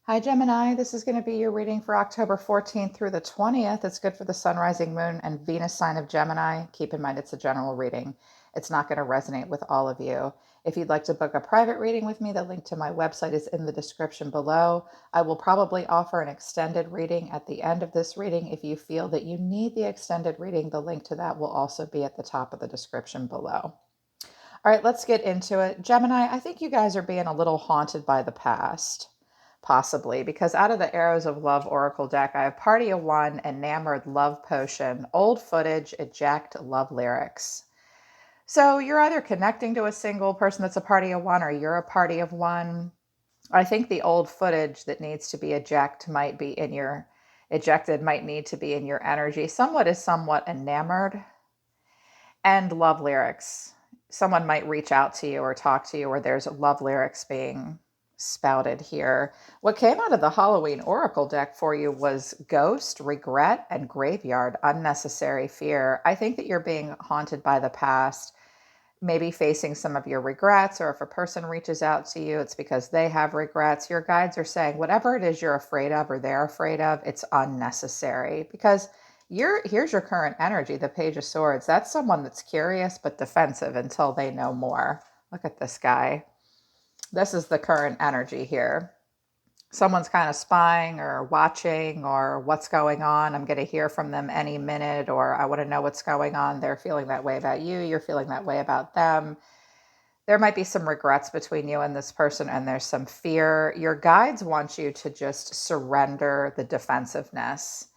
Hi, Gemini. This is going to be your reading for October 14th through the 20th. It's good for the Sun, Rising, Moon, and Venus sign of Gemini. Keep in mind it's a general reading. It's not going to resonate with all of you. If you'd like to book a private reading with me, the link to my website is in the description below. I will probably offer an extended reading at the end of this reading. If you feel that you need the extended reading, the link to that will also be at the top of the description below. All right, let's get into it. Gemini, I think you guys are being a little haunted by the past, possibly, because out of the Arrows of Love Oracle deck, I have Party of One, Enamored Love Potion, Old Footage, Eject Love Lyrics. So you're either connecting to a single person that's a party of one or you're a party of one. I think the old footage that needs to be ejected might need to be in your energy. Someone is somewhat enamored, and love lyrics. Someone might reach out to you or talk to you, or there's love lyrics being spouted here. What came out of the Halloween Oracle deck for you was ghost, regret, and graveyard, unnecessary fear. I think that you're being haunted by the past, maybe facing some of your regrets, or if a person reaches out to you, it's because they have regrets. Your guides are saying whatever it is you're afraid of or they're afraid of, it's unnecessary because here's your current energy, the Page of Swords. That's someone that's curious but defensive until they know more. Look at this guy. This is the current energy here. Someone's kind of spying or watching or what's going on. I'm going to hear from them any minute, or I want to know what's going on. They're feeling that way about you. You're feeling that way about them. There might be some regrets between you and this person, and there's some fear. Your guides want you to just surrender the defensiveness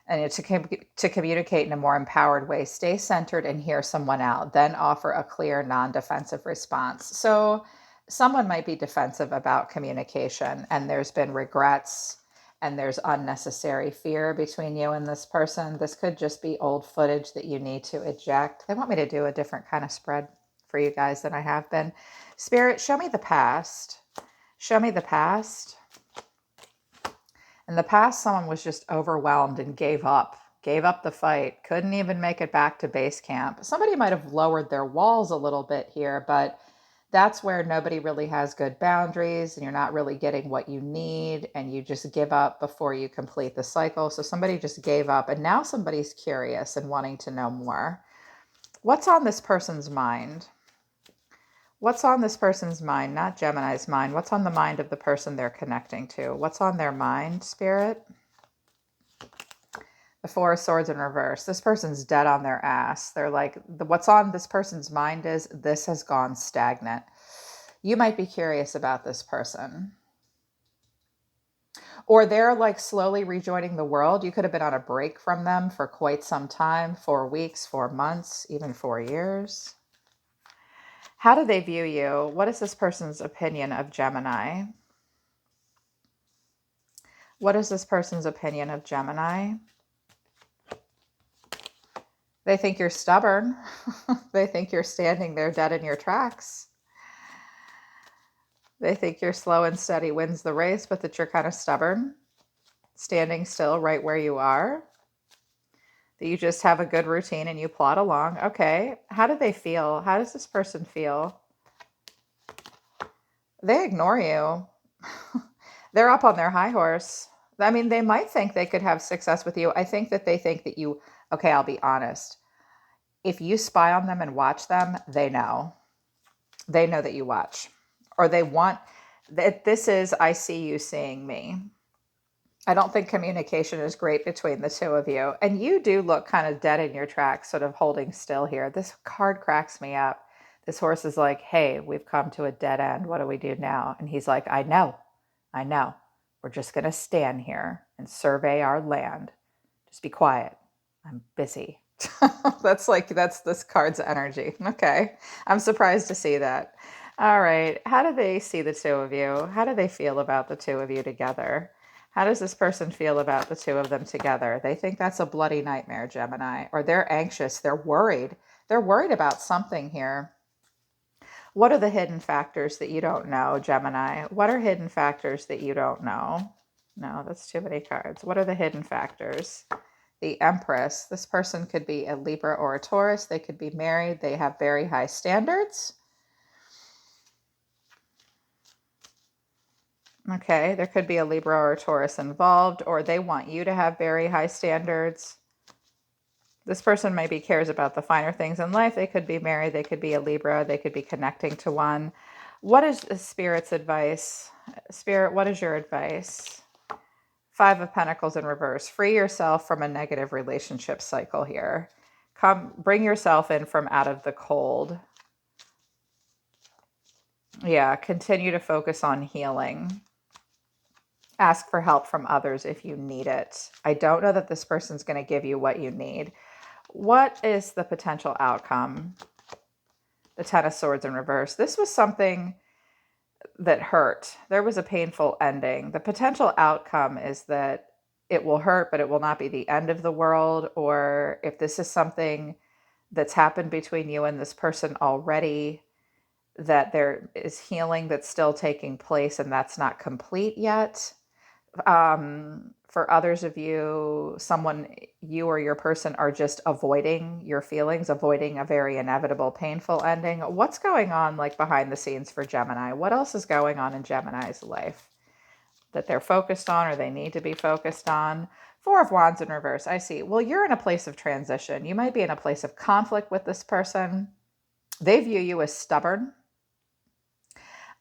and to communicate in a more empowered way. Stay centered and hear someone out, then offer a clear, non-defensive response. So someone might be defensive about communication, and there's been regrets and there's unnecessary fear between you and this person. This could just be old footage that you need to eject. They want me to do a different kind of spread for you guys than I have been. Spirit, show me the past. Show me the past. In the past, someone was just overwhelmed and gave up the fight, couldn't even make it back to base camp. Somebody might have lowered their walls a little bit here, but that's where nobody really has good boundaries and you're not really getting what you need and you just give up before you complete the cycle. So somebody just gave up and now somebody's curious and wanting to know more. What's on this person's mind? What's on this person's mind? Not Gemini's mind. What's on the mind of the person they're connecting to? What's on their mind, Spirit? The Four of Swords in reverse. This person's dead on their ass. They're like, what's on this person's mind is this has gone stagnant. You might be curious about this person. Or they're like slowly rejoining the world. You could have been on a break from them for quite some time, 4 weeks, 4 months, even 4 years. How do they view you? What is this person's opinion of Gemini? What is this person's opinion of Gemini? They think you're stubborn. They think you're standing there dead in your tracks. They think you're slow and steady wins the race, but that you're kind of stubborn, standing still right where you are. That you just have a good routine and you plod along. Okay, how do they feel? How does this person feel? They ignore you. They're up on their high horse. I mean, they might think they could have success with you. I think that they think that you, okay, I'll be honest. If you spy on them and watch them, they know. They know that you watch. Or they want, that this is, I see you seeing me. I don't think communication is great between the two of you. And you do look kind of dead in your tracks, sort of holding still here. This card cracks me up. This horse is like, hey, we've come to a dead end. What do we do now? And he's like, I know. We're just going to stand here and survey our land. Just be quiet. I'm busy. That's this card's energy. Okay. I'm surprised to see that. All right. How do they see the two of you? How do they feel about the two of you together? How does this person feel about the two of them together? They think that's a bloody nightmare, Gemini, or they're anxious. They're worried. They're worried about something here. What are the hidden factors that you don't know, Gemini? What are hidden factors that you don't know? No, that's too many cards. What are the hidden factors? The Empress. This person could be a Libra or a Taurus. They could be married. They have very high standards. Okay, there could be a Libra or a Taurus involved, or they want you to have very high standards. This person maybe cares about the finer things in life. They could be married, they could be a Libra, they could be connecting to one. What is the Spirit's advice? Spirit, what is your advice? Five of Pentacles in reverse. Free yourself from a negative relationship cycle here. Come, bring yourself in from out of the cold. Yeah, continue to focus on healing. Ask for help from others if you need it. I don't know that this person's going to give you what you need. What is the potential outcome? The Ten of Swords in reverse. This was something that hurt. There was a painful ending. The potential outcome is that it will hurt, but it will not be the end of the world. Or if this is something that's happened between you and this person already, that there is healing that's still taking place and that's not complete yet. For others of you, someone, you or your person are just avoiding your feelings, avoiding a very inevitable, painful ending. What's going on like behind the scenes for Gemini? What else is going on in Gemini's life that they're focused on or they need to be focused on? Four of Wands in reverse. I see. Well, you're in a place of transition. You might be in a place of conflict with this person. They view you as stubborn,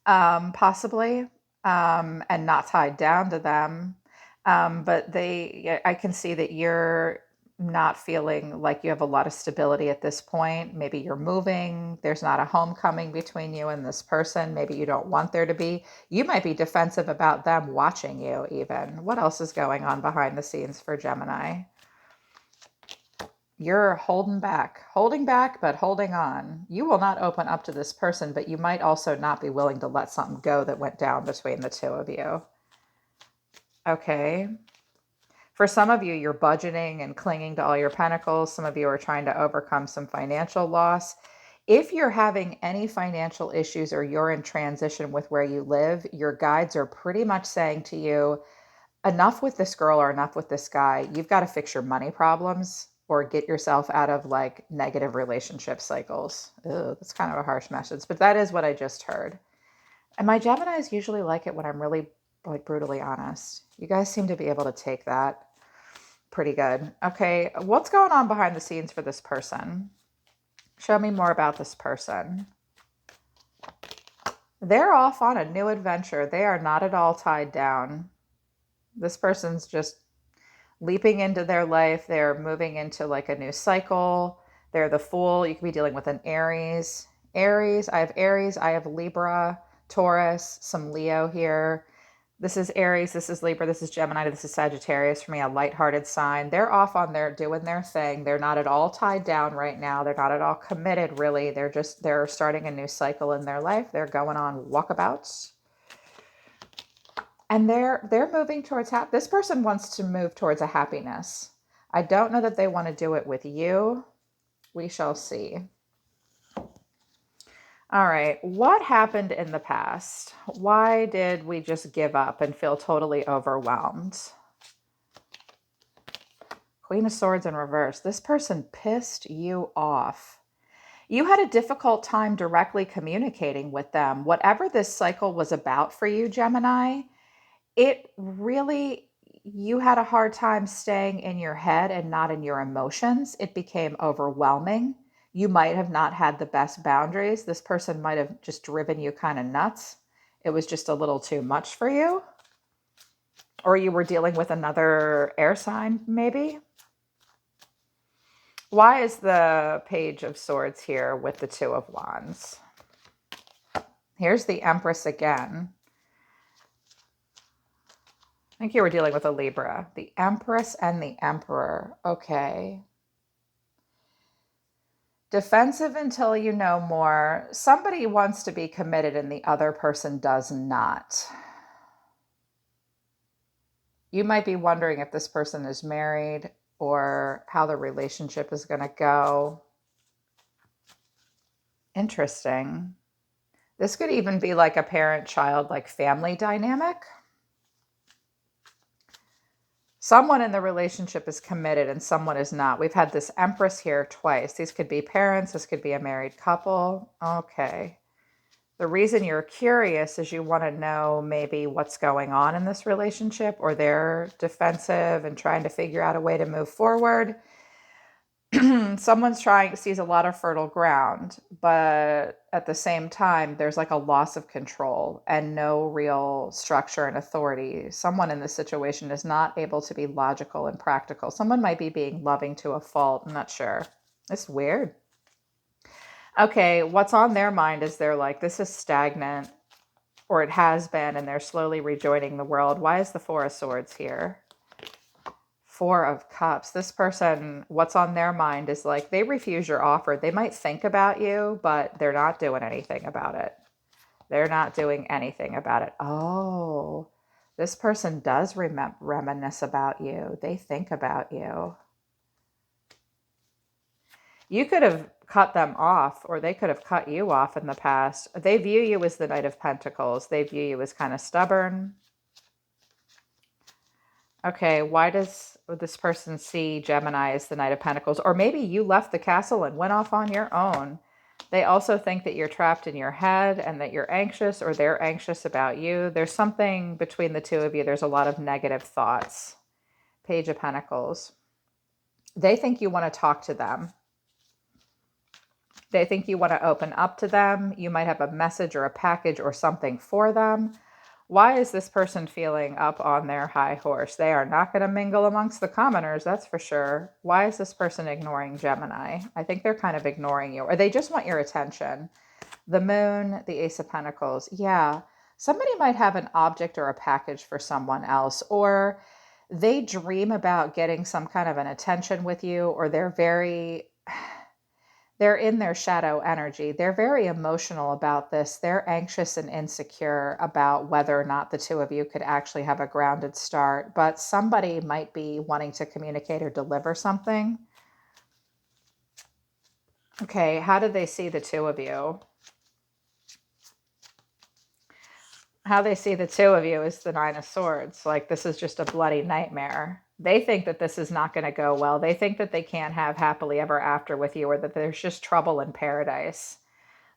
possibly, and not tied down to them. But I can see that you're not feeling like you have a lot of stability at this point. Maybe you're moving. There's not a homecoming between you and this person. Maybe you don't want there to be. You might be defensive about them watching you even. What else is going on behind the scenes for Gemini? You're holding back, but holding on. You will not open up to this person, but you might also not be willing to let something go that went down between the two of you. Okay. For some of you, you're budgeting and clinging to all your pentacles. Some of you are trying to overcome some financial loss. If you're having any financial issues or you're in transition with where you live, your guides are pretty much saying to you, enough with this girl or enough with this guy. You've got to fix your money problems or get yourself out of like negative relationship cycles. Ugh, that's kind of a harsh message, but that is what I just heard. And my Geminis usually like it when I'm really like brutally honest. You guys seem to be able to take that pretty good. Okay, what's going on behind the scenes for this person? Show me more about this person. They're off on a new adventure. They are not at all tied down. This person's just leaping into their life. They're moving into like a new cycle. They're the Fool. You could be dealing with an Aries. Aries, I have Libra, Taurus, some Leo here. This is Aries, this is Libra, this is Gemini, this is Sagittarius for me, a lighthearted sign. They're off on doing their thing. They're not at all tied down right now. They're not at all committed, really. They're starting a new cycle in their life. They're going on walkabouts. And they're moving towards this person wants to move towards a happiness. I don't know that they want to do it with you. We shall see. All right, what happened in the past? Why did we just give up and feel totally overwhelmed? Queen of Swords in reverse. This person pissed you off. You had a difficult time directly communicating with them. Whatever this cycle was about for you, Gemini, you had a hard time staying in your head and not in your emotions. It became overwhelming. You might have not had the best boundaries. This person might have just driven you kind of nuts. It was just a little too much for you. Or you were dealing with another air sign, maybe. Why is the Page of Swords here with the Two of Wands? Here's the Empress again. I think you were dealing with a Libra. The Empress and the Emperor. Okay. Defensive until you know more. Somebody wants to be committed and the other person does not. You might be wondering if this person is married or how the relationship is going to go. Interesting. This could even be like a parent-child, like family dynamic. Someone in the relationship is committed and someone is not. We've had this Empress here twice. These could be parents. This could be a married couple. Okay. The reason you're curious is you want to know maybe what's going on in this relationship, or they're defensive and trying to figure out a way to move forward. Someone's sees a lot of fertile ground, but at the same time, there's like a loss of control and no real structure and authority. Someone in this situation is not able to be logical and practical. Someone might be being loving to a fault. I'm not sure. It's weird. Okay, what's on their mind is they're like, this is stagnant, or it has been, and they're slowly rejoining the world. Why is the Four of Swords here? Four of Cups. This person, what's on their mind is like, they refuse your offer. They might think about you, but they're not doing anything about it. They're not doing anything about it. Oh, this person does reminisce about you. They think about you. You could have cut them off, or they could have cut you off in the past. They view you as the Knight of Pentacles. They view you as kind of stubborn. Okay, why does this person see Gemini as the Knight of Pentacles? Or maybe you left the castle and went off on your own. They also think that you're trapped in your head and that you're anxious, or they're anxious about you. There's something between the two of you. There's a lot of negative thoughts. Page of Pentacles. They think you want to talk to them. They think you want to open up to them. You might have a message or a package or something for them. Why is this person feeling up on their high horse? They are not going to mingle amongst the commoners, that's for sure. Why is this person ignoring Gemini? I think they're kind of ignoring you, or they just want your attention. The Moon, the Ace of Pentacles. Yeah, somebody might have an object or a package for someone else, or they dream about getting some kind of an attention with you, or they're in their shadow energy. They're very emotional about this. They're anxious and insecure about whether or not the two of you could actually have a grounded start. But somebody might be wanting to communicate or deliver something. Okay, how do they see the two of you? How they see the two of you is the Nine of Swords. Like, this is just a bloody nightmare. They think that this is not going to go well. They think that they can't have happily ever after with you, or that there's just trouble in paradise.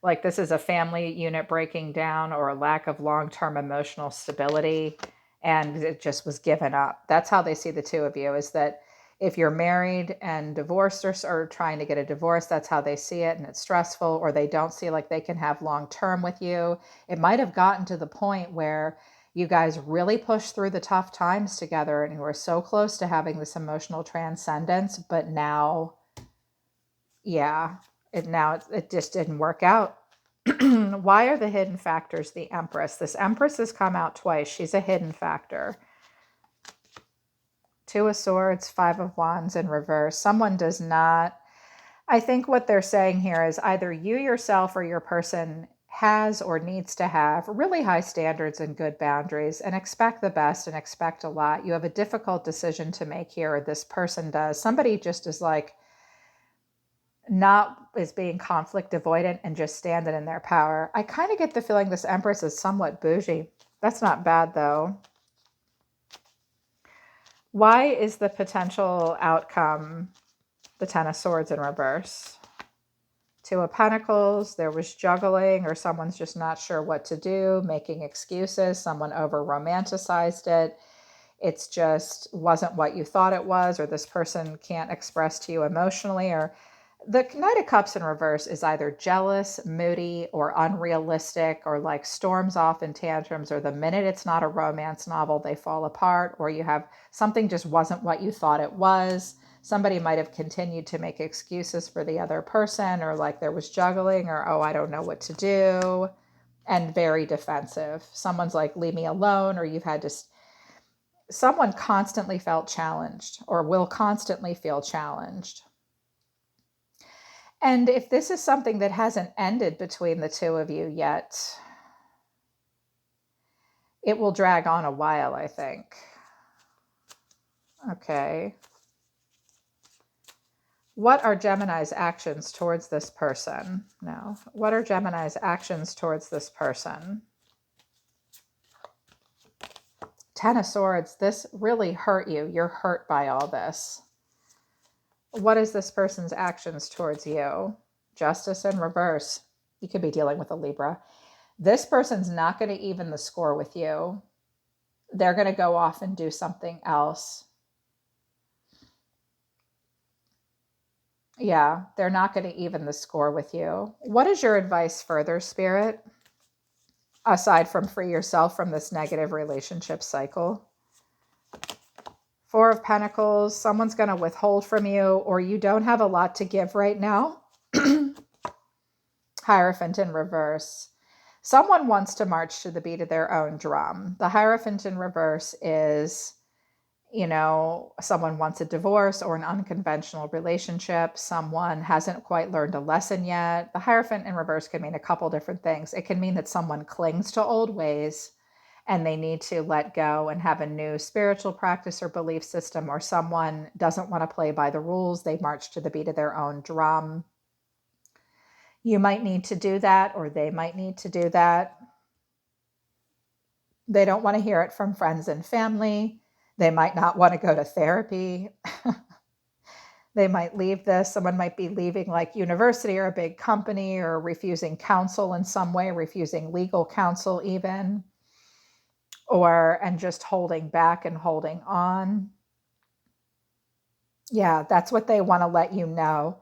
Like, this is a family unit breaking down, or a lack of long-term emotional stability, and it just was given up. That's how they see the two of you, is that if you're married and divorced, or trying to get a divorce, that's how they see it, and it's stressful, or they don't see like they can have long-term with you. It might have gotten to the point where you guys really pushed through the tough times together and you were so close to having this emotional transcendence, but now, yeah, it just didn't work out. Why are the hidden factors the Empress? This Empress has come out twice. She's a hidden factor. Two of Swords, Five of Wands in reverse. Someone does not, I think what they're saying here is either you yourself or your person has or needs to have really high standards and good boundaries, and expect the best and expect a lot. You have a difficult decision to make here, or this person does. Somebody just is like, is being conflict avoidant and just standing in their power. I kind of get the feeling this Empress is somewhat bougie. That's not bad though. Why is the potential outcome the Ten of Swords in reverse? Two of Pentacles, there was juggling, or someone's just not sure what to do, making excuses. Someone over romanticized it. It's just wasn't what you thought it was, or this person can't express to you emotionally. Or the Knight of Cups in reverse is either jealous, moody, or unrealistic, or like storms off in tantrums, or the minute it's not a romance novel, they fall apart, or you have something just wasn't what you thought it was. Somebody might have continued to make excuses for the other person, or like there was juggling, or, oh, I don't know what to do, and very defensive. Someone's like, leave me alone, or you've had to, someone constantly felt challenged or will constantly feel challenged. And if this is something that hasn't ended between the two of you yet, it will drag on a while, I think. Okay. What are Gemini's actions towards this person? No. What are Gemini's actions towards this person? Ten of Swords. This really hurt you. You're hurt by all this. What is this person's actions towards you? Justice in reverse. You could be dealing with a Libra. This person's not going to even the score with you. They're going to go off and do something else. Yeah, they're not going to even the score with you. What is your advice further, Spirit? Aside from free yourself from this negative relationship cycle. Four of Pentacles, someone's going to withhold from you, or you don't have a lot to give right now. Hierophant in reverse. Someone wants to march to the beat of their own drum. The Hierophant in reverse is, someone wants a divorce or an unconventional relationship. Someone hasn't quite learned a lesson yet. The Hierophant in reverse can mean a couple different things. It can mean that someone clings to old ways and they need to let go and have a new spiritual practice or belief system, or someone doesn't want to play by the rules. They march to the beat of their own drum. You might need to do that, or they might need to do that. They don't want to hear it from friends and family. They might not want to go to therapy. They might leave this. Someone might be leaving like university or a big company, or refusing counsel in some way, refusing legal counsel even, and just holding back and holding on. Yeah, that's what they want to let you know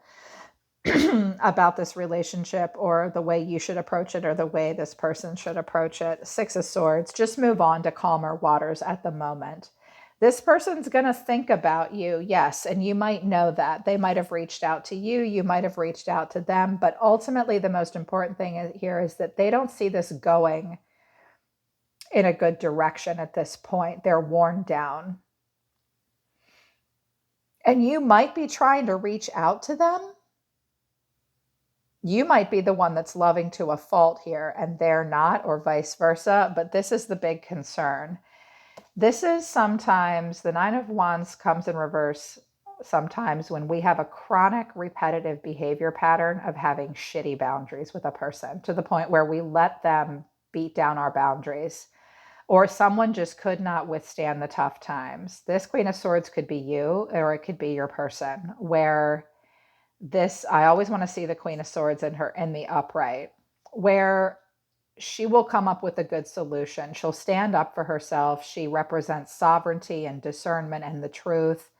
about this relationship, or the way you should approach it, or the way this person should approach it. Six of Swords, just move on to calmer waters at the moment. This person's going to think about you, yes, and you might know that. They might have reached out to you, you might have reached out to them, but ultimately the most important thing here is that they don't see this going in a good direction at this point. They're worn down. And you might be trying to reach out to them. You might be the one that's loving to a fault here and they're not, or vice versa, but this is the big concern. This is sometimes, the Nine of Wands comes in reverse sometimes when we have a chronic repetitive behavior pattern of having shitty boundaries with a person, to the point where we let them beat down our boundaries, or someone just could not withstand the tough times. This Queen of Swords could be you, or it could be your person, where I always want to see the Queen of Swords in the upright, where she will come up with a good solution. She'll stand up for herself. She represents sovereignty and discernment and the truth.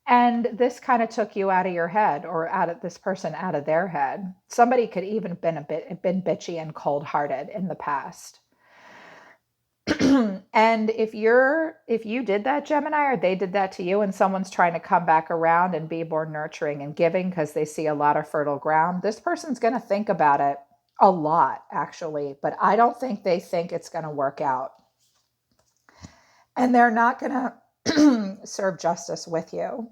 And this kind of took you out of your head, or this person out of their head. Somebody could even been bitchy and cold-hearted in the past. And if you did that, Gemini, or they did that to you, and someone's trying to come back around and be more nurturing and giving because they see a lot of fertile ground, this person's going to think about it a lot, actually, but I don't think they think it's going to work out. And they're not going to serve justice with you.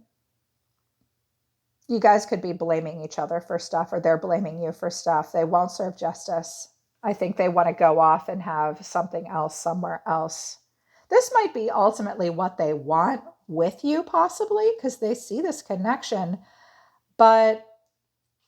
You guys could be blaming each other for stuff, or they're blaming you for stuff. They won't serve justice. I think they want to go off and have something else somewhere else. This might be ultimately what they want with you, possibly, because they see this connection, but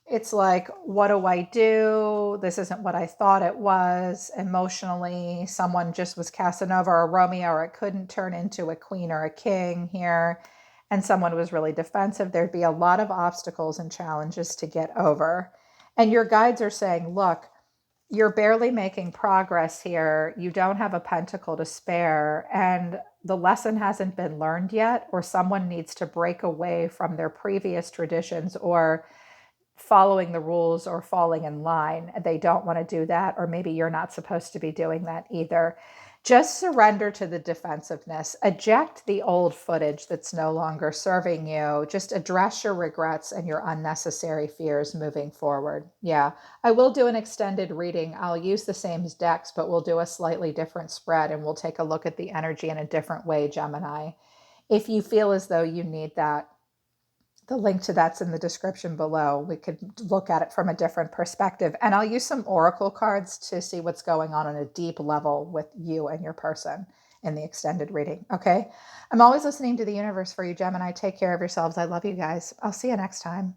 it's like, what do I do? This isn't what I thought it was. Emotionally, someone just was Casanova or Romeo, or it couldn't turn into a queen or a king here, and someone was really defensive. There'd be a lot of obstacles and challenges to get over. And your guides are saying, look, you're barely making progress here. You don't have a pentacle to spare, and the lesson hasn't been learned yet, or someone needs to break away from their previous traditions, or following the rules, or falling in line. They don't want to do that, or maybe you're not supposed to be doing that either. Just surrender to the defensiveness. Eject the old footage that's no longer serving you. Just address your regrets and your unnecessary fears moving forward. Yeah, I will do an extended reading. I'll use the same decks, but we'll do a slightly different spread, and we'll take a look at the energy in a different way, Gemini. If you feel as though you need that, the link to that's in the description below. We could look at it from a different perspective. And I'll use some oracle cards to see what's going on a deep level with you and your person in the extended reading. Okay. I'm always listening to the universe for you, Gemini. Take care of yourselves. I love you guys. I'll see you next time.